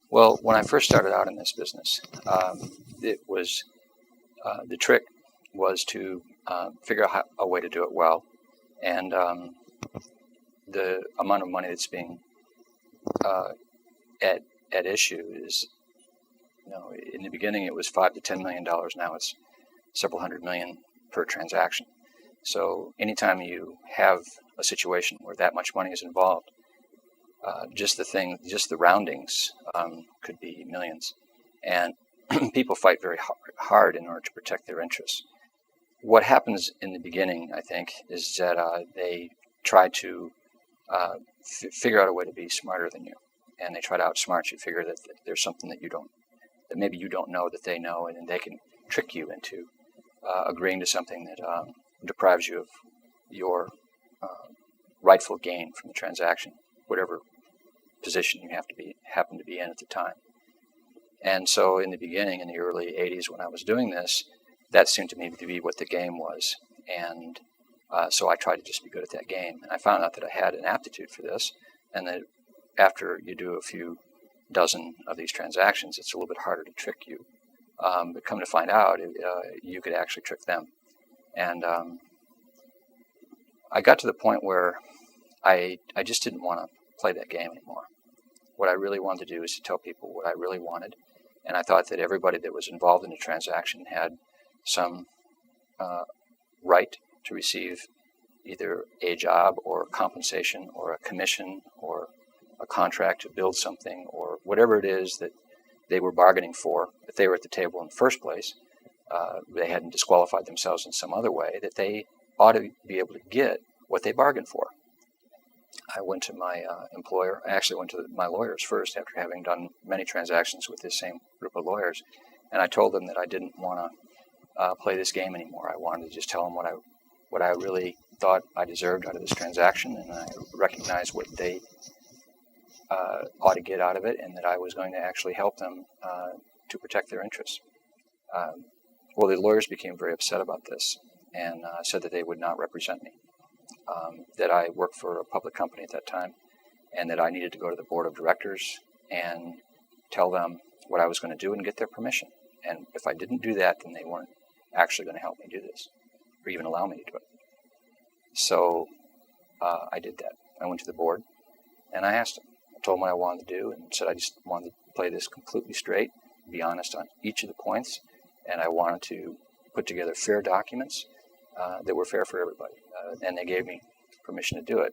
Well, when I first started out in this business, it was the trick was to figure out a way to do it well, and the amount of money that's being uh, at issue is, in the beginning it was $5 to $10 million. Now it's several hundred million per transaction. So anytime you have a situation where that much money is involved, just the roundings could be millions, and people fight very hard in order to protect their interests. What happens in the beginning, I think, is that they try to figure out a way to be smarter than you, and they try to outsmart you. Figure that there's something that maybe you don't know that they know, and they can trick you into agreeing to something that deprives you of your rightful gain from the transaction, whatever position you happen to be in at the time. And so in the beginning, in the early 80s when I was doing this, that seemed to me to be what the game was. And so I tried to just be good at that game. And I found out that I had an aptitude for this, and that after you do a few dozen of these transactions, it's a little bit harder to trick you. But come to find out, you could actually trick them. And I got to the point where I just didn't want to play that game anymore. What I really wanted to do is to tell people what I really wanted. And I thought that everybody that was involved in the transaction had some right to receive either a job or compensation or a commission or a contract to build something or whatever it is that they were bargaining for. If they were at the table in the first place, they hadn't disqualified themselves in some other way, that they ought to be able to get what they bargained for. I went to my employer. I actually went to my lawyers first after having done many transactions with this same group of lawyers. And I told them that I didn't want to play this game anymore. I wanted to just tell them what I really thought I deserved out of this transaction, and I recognized what they ought to get out of it, and that I was going to actually help them to protect their interests. Well, the lawyers became very upset about this and said that they would not represent me. That I worked for a public company at that time, and that I needed to go to the board of directors and tell them what I was going to do and get their permission. And if I didn't do that, then they weren't actually going to help me do this, or even allow me to do it. So I did that. I went to the board, and I asked them. I told them what I wanted to do, and said I just wanted to play this completely straight, be honest on each of the points, and I wanted to put together fair documents that were fair for everybody. And they gave me permission to do it.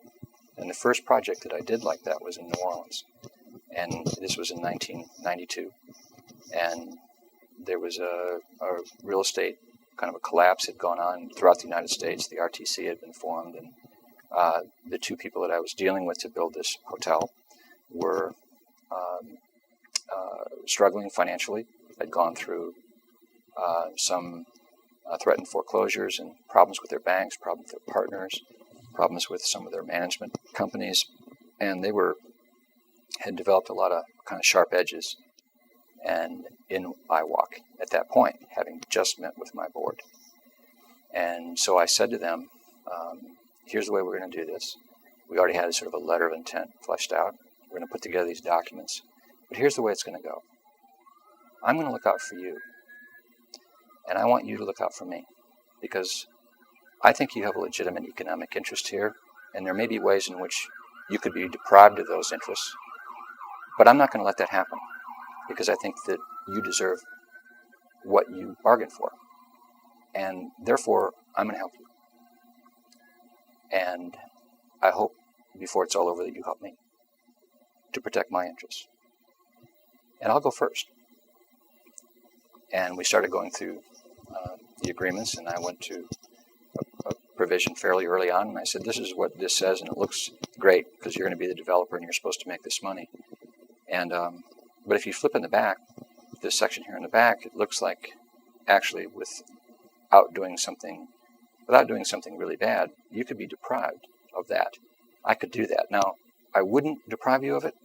And the first project that I did like that was in New Orleans. And this was in 1992. And there was a real estate kind of a collapse had gone on throughout the United States. The RTC had been formed, and the two people that I was dealing with to build this hotel were struggling financially. Had gone through some threatened foreclosures and problems with their banks, problems with their partners, problems with some of their management companies, and they had developed a lot of kind of sharp edges. And in I walk at that point, having just met with my board. And so I said to them, here's the way we're going to do this. We already had sort of a letter of intent fleshed out. We're going to put together these documents. But here's the way it's going to go. I'm going to look out for you. And I want you to look out for me. Because I think you have a legitimate economic interest here. And there may be ways in which you could be deprived of those interests. But I'm not going to let that happen. Because I think that you deserve what you bargained for. And therefore, I'm going to help you. And I hope before it's all over that you help me to protect my interests. And I'll go first. And we started going through the agreements, and I went to a provision fairly early on, and I said, this is what this says, and it looks great because you're going to be the developer and you're supposed to make this money. And but if you flip in the back, this section here in the back, it looks like actually without doing something really bad, you could be deprived of that. I could do that. Now, I wouldn't deprive you of it,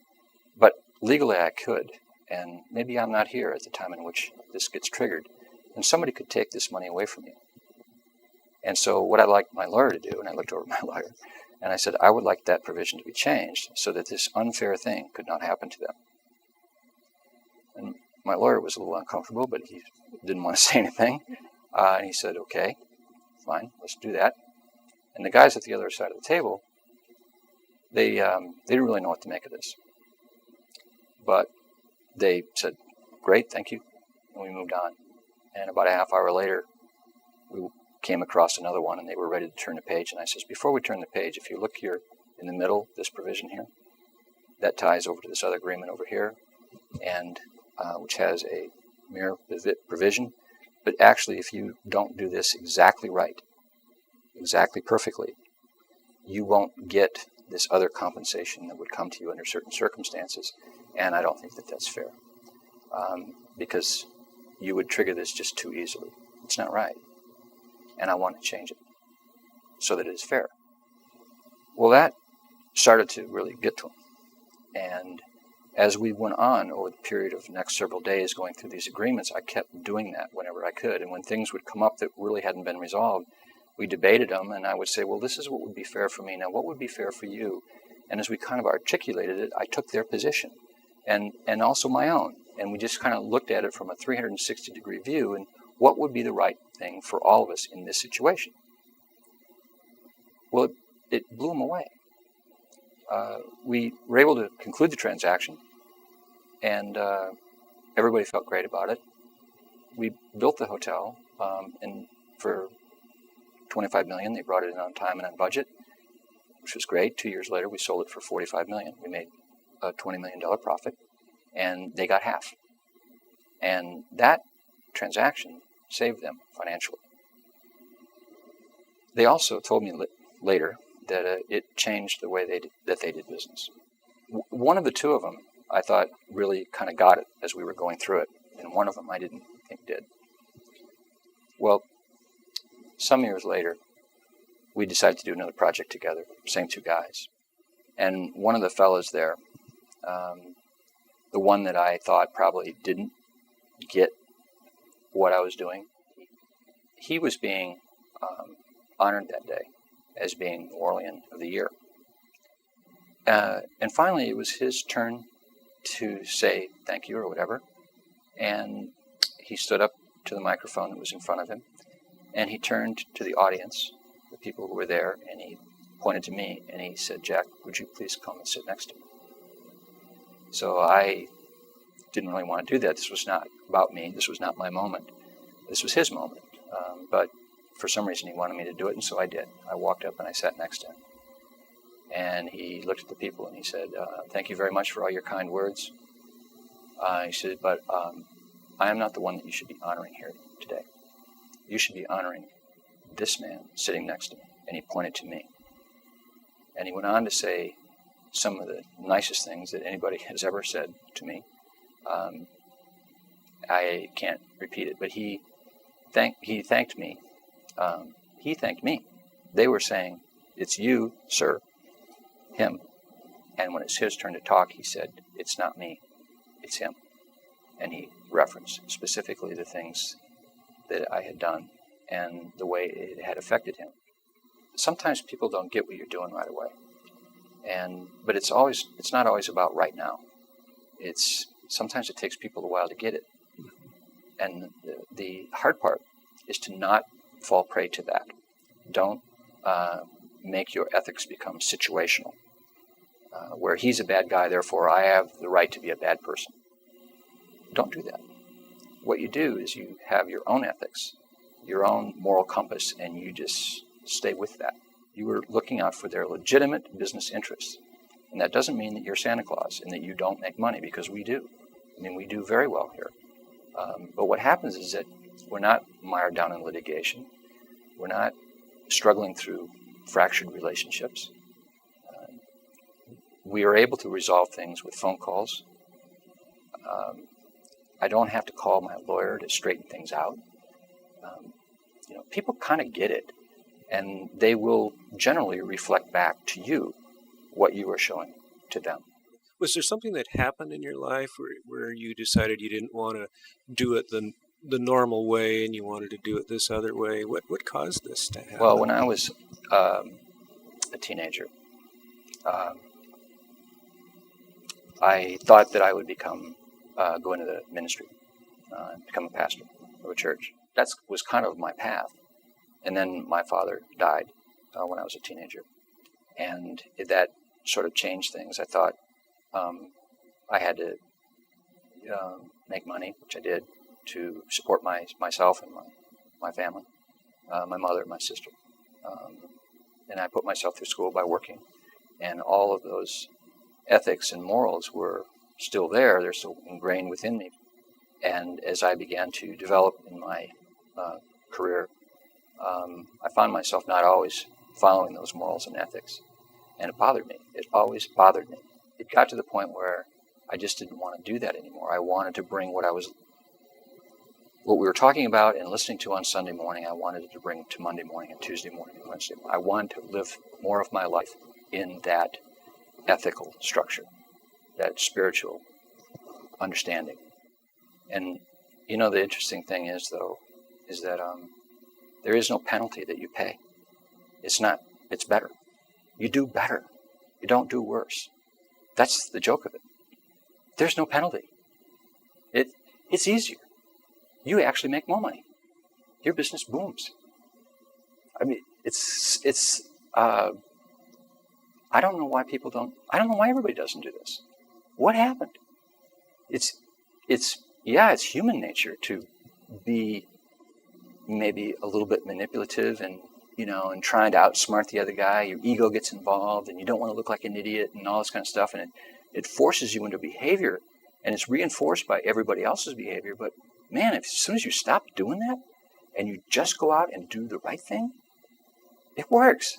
but legally I could. And maybe I'm not here at the time in which this gets triggered. And somebody could take this money away from you. And so what I'd like my lawyer to do, and I looked over at my lawyer, and I said, I would like that provision to be changed so that this unfair thing could not happen to them. My lawyer was a little uncomfortable, but he didn't want to say anything. And he said, okay, fine, let's do that. And the guys at the other side of the table, they didn't really know what to make of this. But they said, great, thank you. And we moved on. And about a half hour later, we came across another one, and they were ready to turn the page. And I says, before we turn the page, if you look here in the middle, this provision here, that ties over to this other agreement over here, and which has a mirror provision. But actually, if you don't do this exactly right, exactly perfectly, you won't get this other compensation that would come to you under certain circumstances. And I don't think that that's fair, because you would trigger this just too easily. It's not right. And I want to change it so that it is fair. Well, that started to really get to him. And as we went on over the period of the next several days going through these agreements, I kept doing that whenever I could. And when things would come up that really hadn't been resolved, we debated them, and I would say, well, this is what would be fair for me. Now, what would be fair for you? And as we kind of articulated it, I took their position and also my own. And we just kind of looked at it from a 360-degree view and what would be the right thing for all of us in this situation. Well, it blew them away. We were able to conclude the transaction, and everybody felt great about it. We built the hotel, and for $25 million, they brought it in on time and on budget, which was great. 2 years later, we sold it for $45 million. We made a $20 million profit, and they got half. And that transaction saved them financially. They also told me later that it changed the way that they did business. One of the two of them, I thought, really kind of got it as we were going through it, and one of them I didn't think did. Well, some years later, we decided to do another project together, same two guys. And one of the fellows there, the one that I thought probably didn't get what I was doing, he was being honored that day as being Orlean of the Year. And finally, it was his turn to say thank you or whatever. And he stood up to the microphone that was in front of him, and he turned to the audience, the people who were there, and he pointed to me, and he said, Jack, would you please come and sit next to me? So I didn't really want to do that. This was not about me. This was not my moment. This was his moment. But for some reason, he wanted me to do it, and so I did. I walked up and I sat next to him. And he looked at the people and he said, thank you very much for all your kind words. He said, but I am not the one that you should be honoring here today. You should be honoring this man sitting next to me. And he pointed to me. And he went on to say some of the nicest things that anybody has ever said to me. I can't repeat it, but he thanked me. He thanked me. They were saying, it's you, sir, him. And when it's his turn to talk, he said, it's not me, it's him. And he referenced specifically the things that I had done and the way it had affected him. Sometimes people don't get what you're doing right away. But it's not always about right now. Sometimes it takes people a while to get it. And the hard part is to not fall prey to that. Don't make your ethics become situational, where he's a bad guy, therefore I have the right to be a bad person. Don't do that. What you do is you have your own ethics, your own moral compass, and you just stay with that. You are looking out for their legitimate business interests. And that doesn't mean that you're Santa Claus and that you don't make money, because we do. I mean, we do very well here. But what happens is that we're not mired down in litigation. We're not struggling through fractured relationships. We are able to resolve things with phone calls. I don't have to call my lawyer to straighten things out. People kind of get it, and they will generally reflect back to you what you are showing to them. Was there something that happened in your life where you decided you didn't want to do it the normal way and you wanted to do it this other way? What caused this to happen? Well, when I was a teenager, I thought that I would go into the ministry. become a pastor of a church. That was kind of my path. And then my father died when I was a teenager. And that sort of changed things. I thought I had to make money, which I did, to support myself and my family, my mother and my sister. And I put myself through school by working. And all of those ethics and morals were still there. They're still ingrained within me. And as I began to develop in my career, I found myself not always following those morals and ethics. And it bothered me. It always bothered me. It got to the point where I just didn't want to do that anymore. I wanted to bring what we were talking about and listening to on Sunday morning, I wanted to bring to Monday morning and Tuesday morning and Wednesday morning. I wanted to live more of my life in that ethical structure, that spiritual understanding. And, the interesting thing is, though, is that there is no penalty that you pay. It's better. You do better. You don't do worse. That's the joke of it. There's no penalty. It's easier. You actually make more money. Your business booms. I mean, I don't know why I don't know why everybody doesn't do this. What happened? It's human nature to be maybe a little bit manipulative and trying to outsmart the other guy. Your ego gets involved and you don't want to look like an idiot and all this kind of stuff. And it forces you into behavior and it's reinforced by everybody else's behavior. But man, as soon as you stop doing that and you just go out and do the right thing, it works.